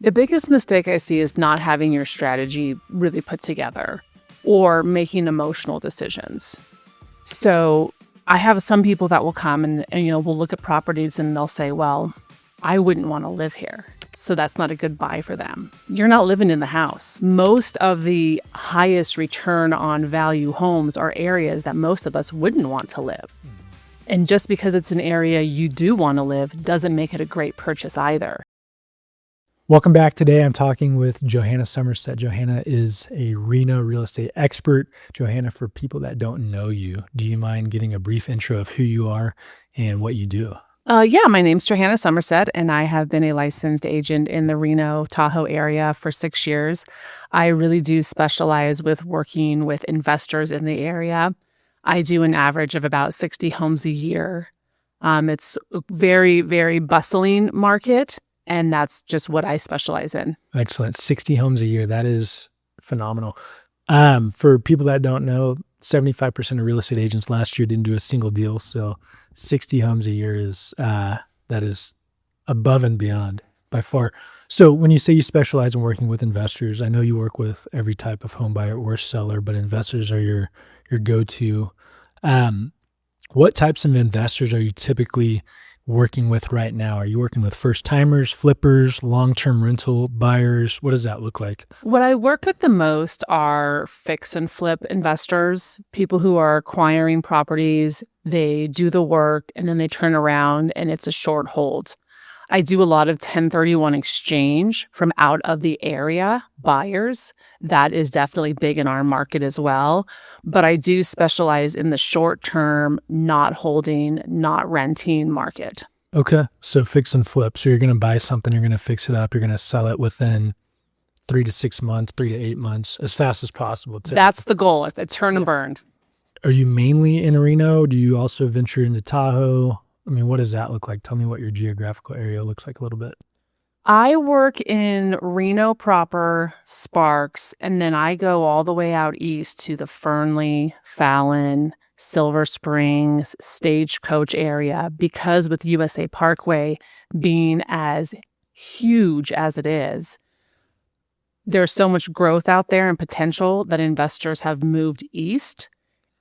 The biggest mistake I see is not having your strategy really put together or making emotional decisions. So I have some people that will come and will look at properties and they'll say, well, I wouldn't want to live here. So that's not a good buy for them. You're not living in the house. Most of the highest return on value homes are areas that most of us wouldn't want to live. And just because it's an area you do want to live doesn't make it a great purchase either. Welcome back. Today I'm talking with Johanna Summersett. Johanna is a Reno real estate expert. Johanna, for people that don't know you, do you mind giving a brief intro of who you are and what you do? Yeah, my name's Johanna Summersett, and I have been a licensed agent in the Reno-Tahoe area for 6 years. I really do specialize with working with investors in the area. I do an average of about 60 homes a year. It's a very, very bustling market, and that's just what I specialize in. Excellent. 60 homes a year. That is phenomenal. For people that don't know, 75% of real estate agents last year didn't do a single deal. So 60 homes a year is that is above and beyond by far. So when you say you specialize in working with investors, I know you work with every type of home buyer or seller, but investors are your go-to. What types of investors are you typically working with right now? Are you working with first-timers, flippers, long-term rental buyers? What does that look like? What I work with the most are fix and flip investors, people who are acquiring properties, they do the work, and then they turn around and it's a short hold. I do a lot of 1031 exchange from out of the area buyers. That is definitely big in our market as well. But I do specialize in the short term, not holding, not renting market. Okay. So fix and flip. So you're going to buy something, you're going to fix it up, you're going to sell it within 3 to 6 months, 3 to 8 months, as fast as possible. That's the goal. If it's turn and burn. Are you mainly in Reno? Do you also venture into Tahoe? I mean, what does that look like? Tell me what your geographical area looks like a little bit. I work in Reno proper, Sparks, and then I go all the way out east to the Fernley, Fallon, Silver Springs, Stagecoach area, because with USA Parkway being as huge as it is, there's so much growth out there and potential that investors have moved east,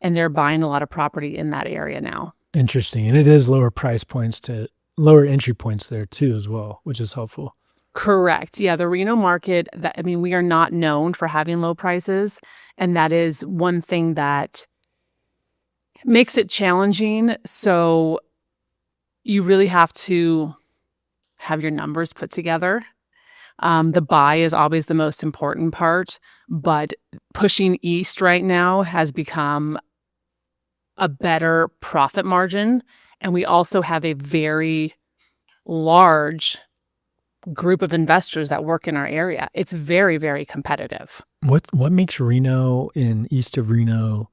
and they're buying a lot of property in that area now. Interesting. And it is lower entry points there too as well, which is helpful. Correct. Yeah, the Reno market, we are not known for having low prices, and that is one thing that makes it challenging. So you really have to have your numbers put together. The buy is always the most important part, but pushing east right now has become a better profit margin. And we also have a very large group of investors that work in our area. It's very, very competitive. What makes Reno and east of Reno,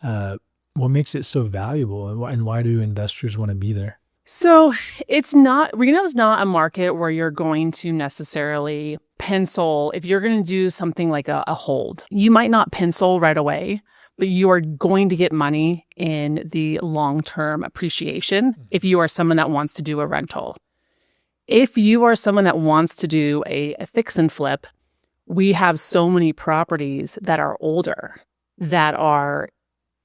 what makes it so valuable, and why do investors want to be there? So Reno's not a market where you're going to necessarily pencil. If you're going to do something like a hold, you might not pencil right away, but you are going to get money in the long-term appreciation if you are someone that wants to do a rental. If you are someone that wants to do a fix and flip, we have so many properties that are older, that are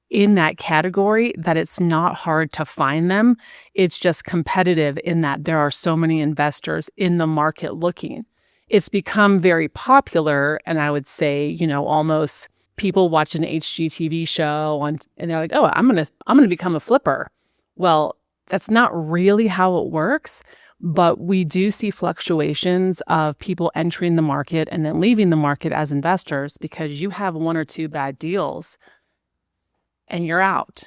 in that category, that it's not hard to find them. It's just competitive in that there are so many investors in the market looking. It's become very popular, and I would say, almost people watch an HGTV show and they're like, oh, I'm gonna become a flipper. Well, that's not really how it works, but we do see fluctuations of people entering the market and then leaving the market as investors because you have 1 or 2 bad deals and you're out.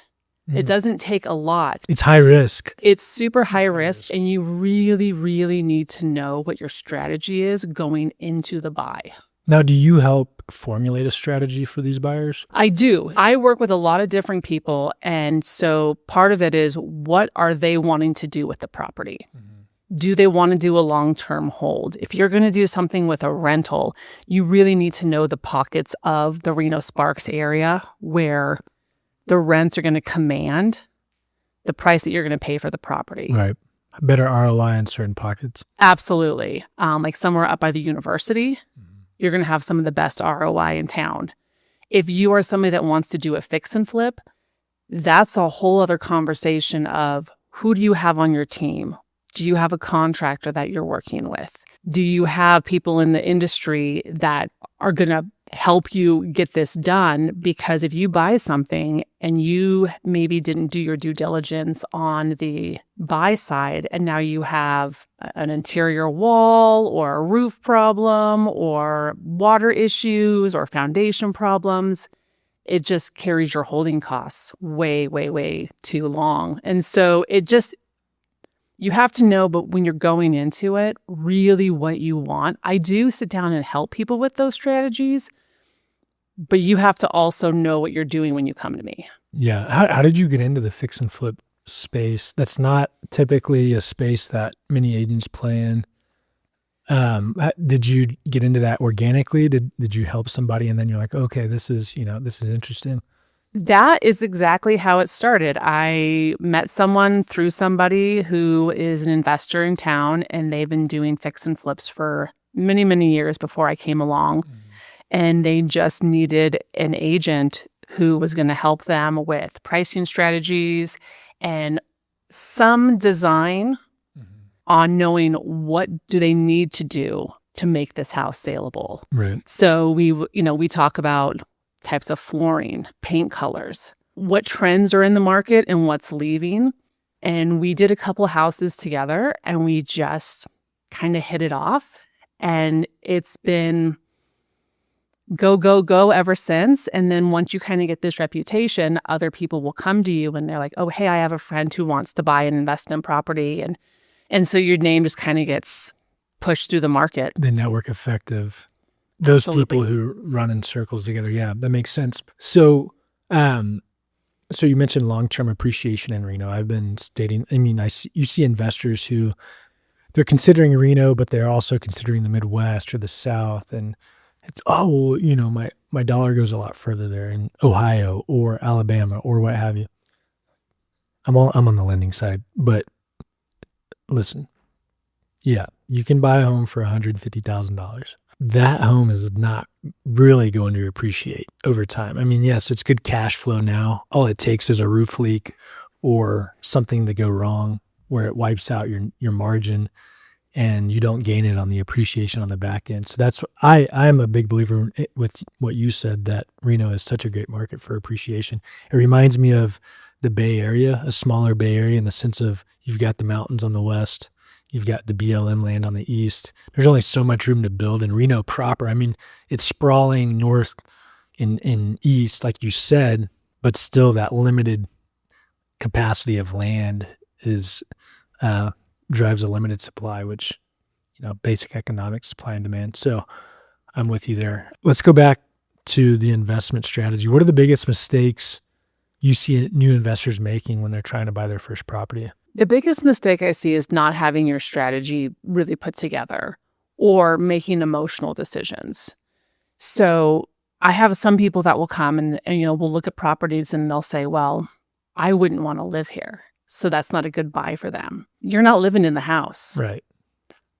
It doesn't take a lot. It's high risk. It's super high risk, and you really, really need to know what your strategy is going into the buy. Now, do you help formulate a strategy for these buyers? I do. I work with a lot of different people. And so part of it is, what are they wanting to do with the property? Do they want to do a long-term hold? If you're going to do something with a rental, you really need to know the pockets of the Reno-Sparks area where the rents are going to command the price that you're going to pay for the property. Right. Better ROI in certain pockets. Absolutely. Like somewhere up by the university, you're going to have some of the best ROI in town. If you are somebody that wants to do a fix and flip, that's a whole other conversation of who do you have on your team? Do you have a contractor that you're working with? Do you have people in the industry that are going to help you get this done? Because if you buy something and you maybe didn't do your due diligence on the buy side, and now you have an interior wall or a roof problem or water issues or foundation problems, it just carries your holding costs way, way, way too long. And so you have to know, but when you're going into it, really what you want. I do sit down and help people with those strategies, but you have to also know what you're doing when you come to me. Yeah. How did you get into the fix and flip space? That's not typically a space that many agents play in. Did you get into that organically? Did you help somebody and then you're like, okay, this is interesting? That is exactly how it started. I met someone through somebody who is an investor in town, and they've been doing fix and flips for many, many years before I came along. And they just needed an agent who was going to help them with pricing strategies and some design on knowing what do they need to do to make this house saleable. Right. So we talk about types of flooring, paint colors, what trends are in the market and what's leaving. And we did a couple houses together and we just kind of hit it off. And it's been go, go, go ever since. And then once you kind of get this reputation, other people will come to you and they're like, oh, hey, I have a friend who wants to buy an investment property. And so your name just kind of gets pushed through the market. The network effect of those Absolutely. people who run in circles together. Yeah, that makes sense. So, so you mentioned long-term appreciation in Reno. I've been stating, you see investors who they're considering Reno, but they're also considering the Midwest or the South. And it's, my dollar goes a lot further there in Ohio or Alabama or what have you. I'm on the lending side, but listen, yeah, you can buy a home for $150,000. That home is not really going to appreciate over time. I mean, yes, it's good cash flow now. All it takes is a roof leak or something to go wrong where it wipes out your margin and you don't gain it on the appreciation on the back end. So that's, I am a big believer with what you said, that Reno is such a great market for appreciation. It reminds me of the Bay Area, a smaller Bay Area in the sense of you've got the mountains on the west, you've got the BLM land on the east. There's only so much room to build in Reno proper. I mean, it's sprawling north in east, like you said, but still that limited capacity of land is drives a limited supply, which, basic economics, supply and demand. So I'm with you there. Let's go back to the investment strategy. What are the biggest mistakes you see new investors making when they're trying to buy their first property? The biggest mistake I see is not having your strategy really put together or making emotional decisions. So I have some people that will come and we'll look at properties and they'll say, well, I wouldn't want to live here, so that's not a good buy for them. You're not living in the house. Right.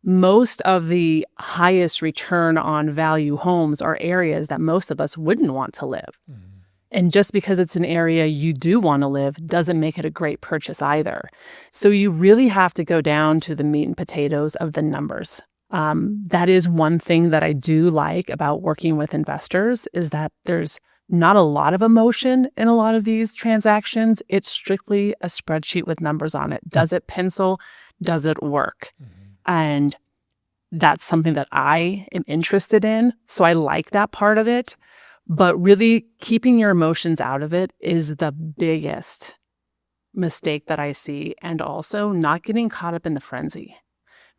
Most of the highest return on value homes are areas that most of us wouldn't want to live. Mm-hmm. And just because it's an area you do want to live doesn't make it a great purchase either. So you really have to go down to the meat and potatoes of the numbers. That is one thing that I do like about working with investors, is that there's not a lot of emotion in a lot of these transactions. It's strictly a spreadsheet with numbers on it. Does it pencil? Does it work? Mm-hmm. And that's something that I am interested in. So I like that part of it. But really keeping your emotions out of it is the biggest mistake that I see. And also not getting caught up in the frenzy,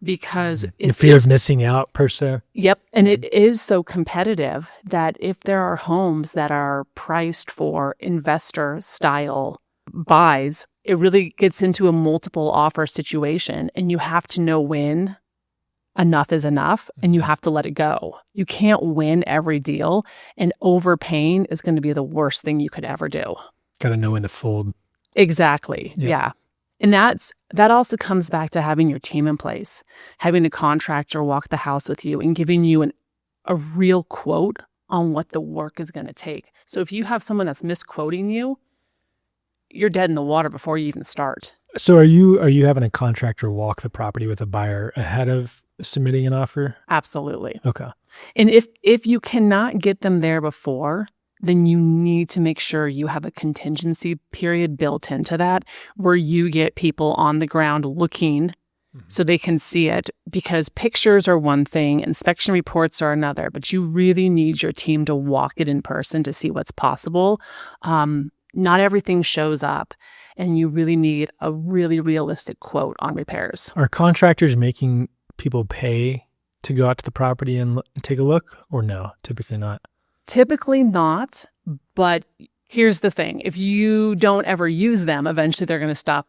because the fear of missing out per se. Yep. And it is so competitive that if there are homes that are priced for investor style buys, it really gets into a multiple offer situation, and you have to know when enough is enough and you have to let it go. You can't win every deal, and overpaying is going to be the worst thing you could ever do. Got to know when to fold. Exactly. Yeah. And that also comes back to having your team in place, having a contractor walk the house with you and giving you a real quote on what the work is going to take. So if you have someone that's misquoting you, you're dead in the water before you even start. So are you having a contractor walk the property with a buyer ahead of submitting an offer? Absolutely. Okay. And if you cannot get them there before, then you need to make sure you have a contingency period built into that where you get people on the ground looking so they can see it, because pictures are one thing, inspection reports are another, but you really need your team to walk it in person to see what's possible. Not everything shows up, and you really need a really realistic quote on repairs. Are contractors making people pay to go out to the property and take a look, or no? Typically not. Typically not, but here's the thing. If you don't ever use them, eventually they're going to stop,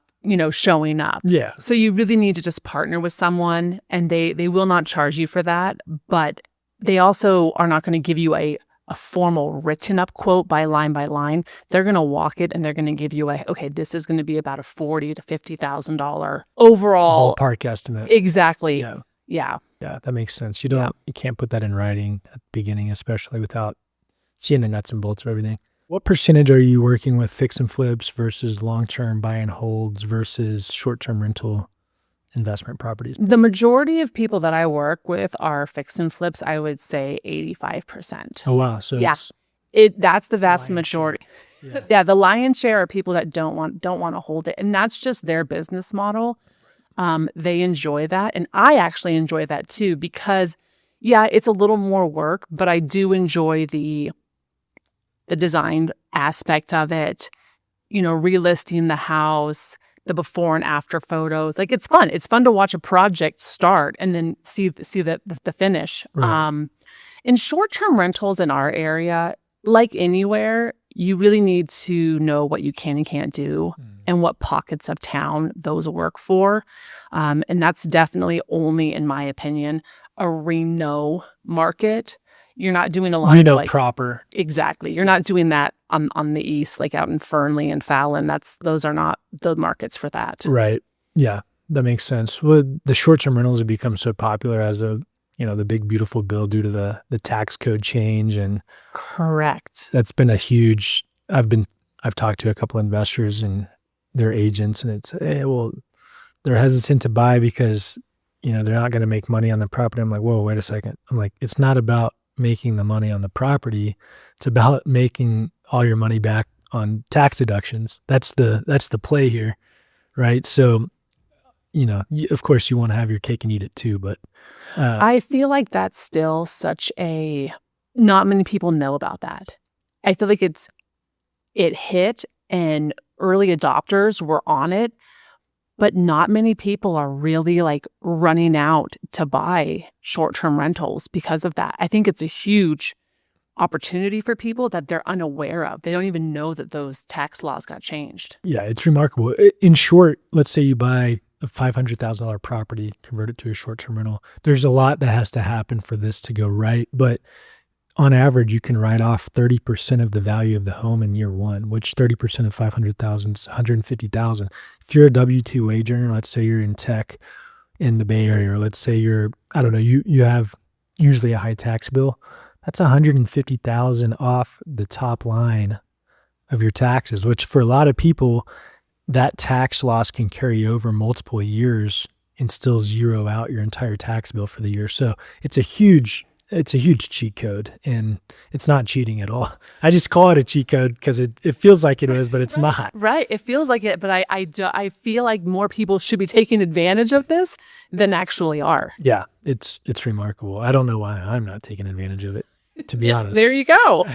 showing up. Yeah. So you really need to just partner with someone, and they will not charge you for that, but they also are not going to give you a formal written up quote by line. They're going to walk it, and they're going to give you okay, this is going to be about a $40,000 to $50,000 overall ballpark estimate. Exactly. Yeah. Yeah. Yeah, that makes sense. You can't put that in writing at the beginning, especially without seeing the nuts and bolts of everything. What percentage are you working with fix and flips versus long-term buy and holds versus short-term rental investment properties? The majority of people that I work with are fix and flips. I would say 85%. Oh, wow. So that's the vast majority. Yeah, the lion's share are people that don't want to hold it, and that's just their business model. They enjoy that, and I actually enjoy that too, because it's a little more work, but I do enjoy the design aspect of it, relisting the house, the before and after photos. Like, it's fun. It's fun to watch a project start and then see the finish. Right. In short-term rentals in our area, like anywhere, you really need to know what you can and can't do and what pockets of town those work for. And that's definitely only, in my opinion, a Reno market. You're not doing a lot Reno of proper. Exactly. You're not doing that on the east, like out in Fernley and Fallon. Those are not the markets for that. Right. Yeah, that makes sense. Well, the short-term rentals have become so popular as the big beautiful bill due to the tax code change, and correct. That's been a huge. I've talked to a couple of investors and their agents, and it's they're hesitant to buy because they're not going to make money on the property. I'm like, whoa, wait a second. I'm like, it's not about making the money on the property. It's about making all your money back on tax deductions. That's the play here, right? So, of course you want to have your cake and eat it too, but I feel like that's still not many people know about that. I feel like it hit and early adopters were on it, but not many people are really like running out to buy short-term rentals because of that. I think it's a huge opportunity for people that they're unaware of. They don't even know that those tax laws got changed. Yeah, it's remarkable. In short, let's say you buy a $500,000 property, convert it to a short-term rental. There's a lot that has to happen for this to go right, but on average, you can write off 30% of the value of the home in year one, which 30% of 500,000 is 150,000. If you're a W-2 wage earner, let's say you're in tech in the Bay Area, or let's say you have usually a high tax bill, that's 150,000 off the top line of your taxes, which for a lot of people, that tax loss can carry over multiple years and still zero out your entire tax bill for the year. So it's a huge cheat code, and it's not cheating at all. I just call it a cheat code because it feels like it is, but it's not. Right. It feels like it, but I feel like more people should be taking advantage of this than actually are. Yeah, it's remarkable. I don't know why I'm not taking advantage of it, to be honest. There you go.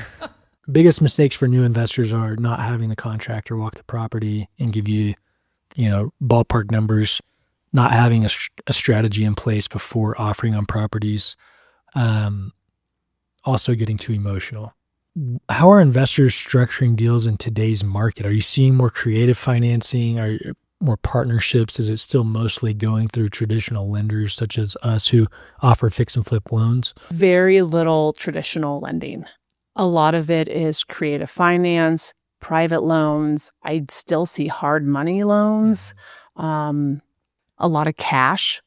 Biggest mistakes for new investors are not having the contractor walk the property and give you, ballpark numbers, not having a strategy in place before offering on properties. Also getting too emotional. How are investors structuring deals in today's market? Are you seeing more creative financing? Are more partnerships? Is it still mostly going through traditional lenders such as us who offer fix and flip loans? Very little traditional lending. A lot of it is creative finance, private loans. I still see hard money loans, a lot of cash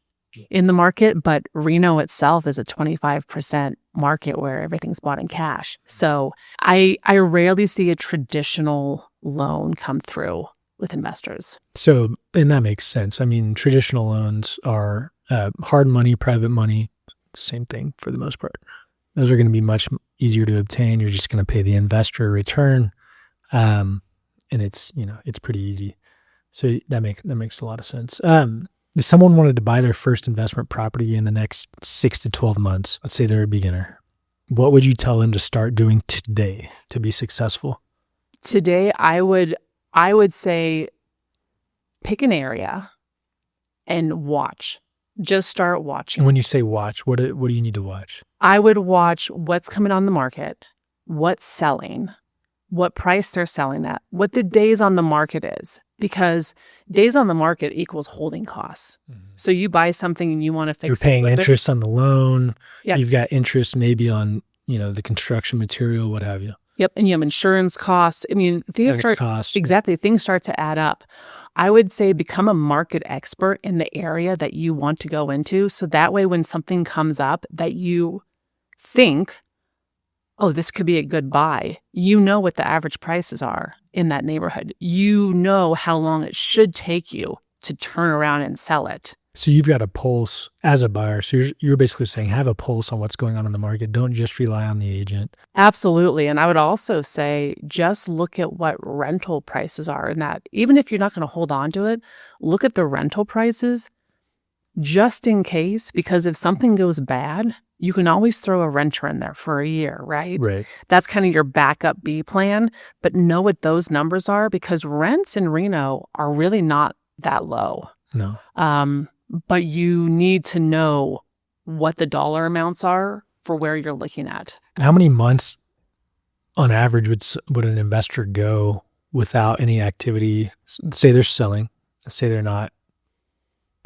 in the market, but Reno itself is a 25% market where everything's bought in cash. So I rarely see a traditional loan come through with investors. So, and that makes sense. I mean, traditional loans are hard money, private money, same thing for the most part. Those are going to be much easier to obtain. You're just going to pay the investor a return, and it's pretty easy. So that makes a lot of sense. If someone wanted to buy their first investment property in the next 6 to 12 months, let's say they're a beginner, what would you tell them to start doing today to be successful? Today, I would say pick an area and watch. Just start watching. And when you say watch, what do you need to watch? I would watch what's coming on the market, what's selling, what price they're selling at, what the days on the market is, because days on the market equals holding costs. So you buy something and you want to fix it. You're paying interest on the loan. Yep. You've got interest maybe on, the construction material, what have you. Yep. And you have insurance costs. I mean, things start to add up. I would say become a market expert in the area that you want to go into. So that way, when something comes up that you think, oh, this could be a good buy, you know what the average prices are in that neighborhood. You know how long it should take you to turn around and sell it. So you've got a pulse as a buyer. So you're basically saying have a pulse on what's going on in the market. Don't just rely on the agent. Absolutely. And I would also say just look at what rental prices are in that. Even if you're not going to hold on to it, look at the rental prices just in case, because if something goes bad, you can always throw a renter in there for a year, right? Right. That's kind of your backup B plan, but know what those numbers are because rents in Reno are really not that low. No. But you need to know what the dollar amounts are for where you're looking at. How many months on average would an investor go without any activity? Say they're selling, say they're not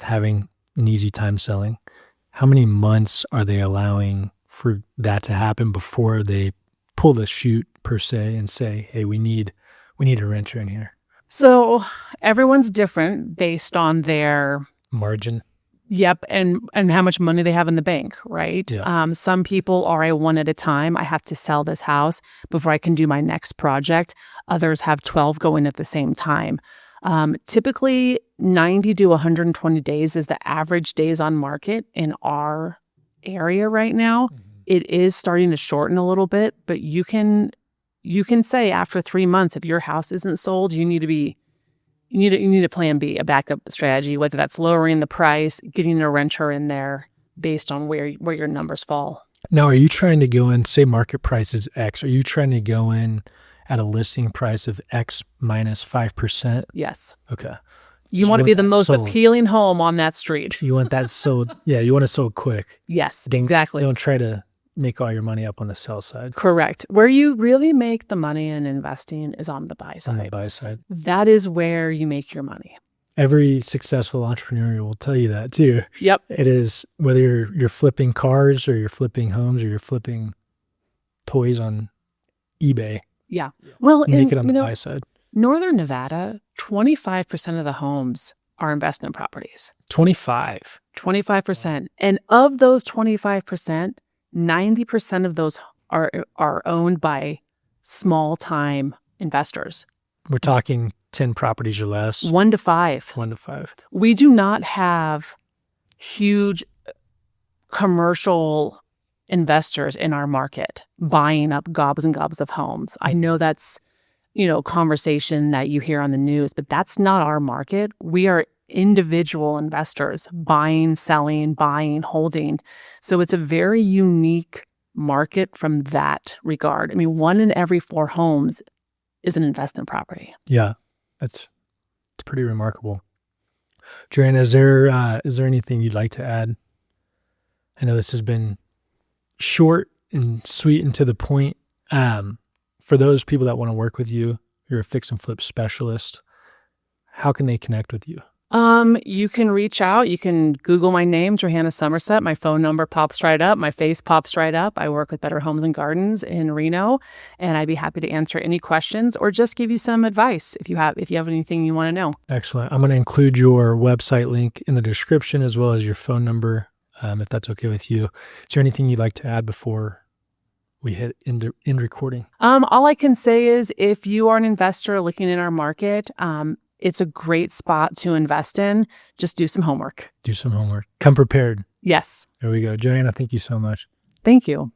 having an easy time selling. How many months are they allowing for that to happen before they pull the chute per se and say, hey, we need a renter in here? So everyone's different based on their margin. Yep. And how much money they have in the bank, right? Yeah. Some people are a one at a time. I have to sell this house before I can do my next project. Others have 12 going at the same time. Typically 90 to 120 days is the average days on market in our area right now. Mm-hmm. It is starting to shorten a little bit, but you can say after 3 months, if your house isn't sold, you need a plan B, a backup strategy, whether that's lowering the price, getting a renter in there based on where your numbers fall. Now, are you trying to go in, say market price is X, are you trying to go in at a listing price of X minus 5%? Yes. Okay. You want to be the most appealing home on that street. You want that sold. Yeah, you want it sold quick. Yes, exactly. Don't try to make all your money up on the sell side. Correct. Where you really make the money in investing is on the buy side. On the buy side. That is where you make your money. Every successful entrepreneur will tell you that too. Yep. It is whether you're flipping cars or you're flipping homes or you're flipping toys on eBay. Yeah. Well, make it on the buy side. Northern Nevada, 25% of the homes are investment properties. 25%. And of those 25%, 90% of those are owned by small-time investors. We're talking 10 properties or less. 1 to 5. 1 to 5. We do not have huge commercial investors in our market buying up gobs and gobs of homes. I know that's, conversation that you hear on the news, but that's not our market. We are individual investors buying, selling, holding. So it's a very unique market from that regard. I mean, 1 in every 4 homes is an investment property. Yeah, it's pretty remarkable. Johanna, is there anything you'd like to add? I know this has been short and sweet and to the point. For those people that want to work with you, you're a fix and flip specialist. How can they connect with you? You can reach out. You can Google my name, Johanna Summersett. My phone number pops right up. My face pops right up. I work with Better Homes and Gardens in Reno, and I'd be happy to answer any questions or just give you some advice if you have anything you want to know. Excellent. I'm going to include your website link in the description as well as your phone number, if that's okay with you. Is there anything you'd like to add before we hit end recording? All I can say is if you are an investor looking in our market, it's a great spot to invest in. Just do some homework. Do some homework. Come prepared. Yes. There we go. Joanna, thank you so much. Thank you.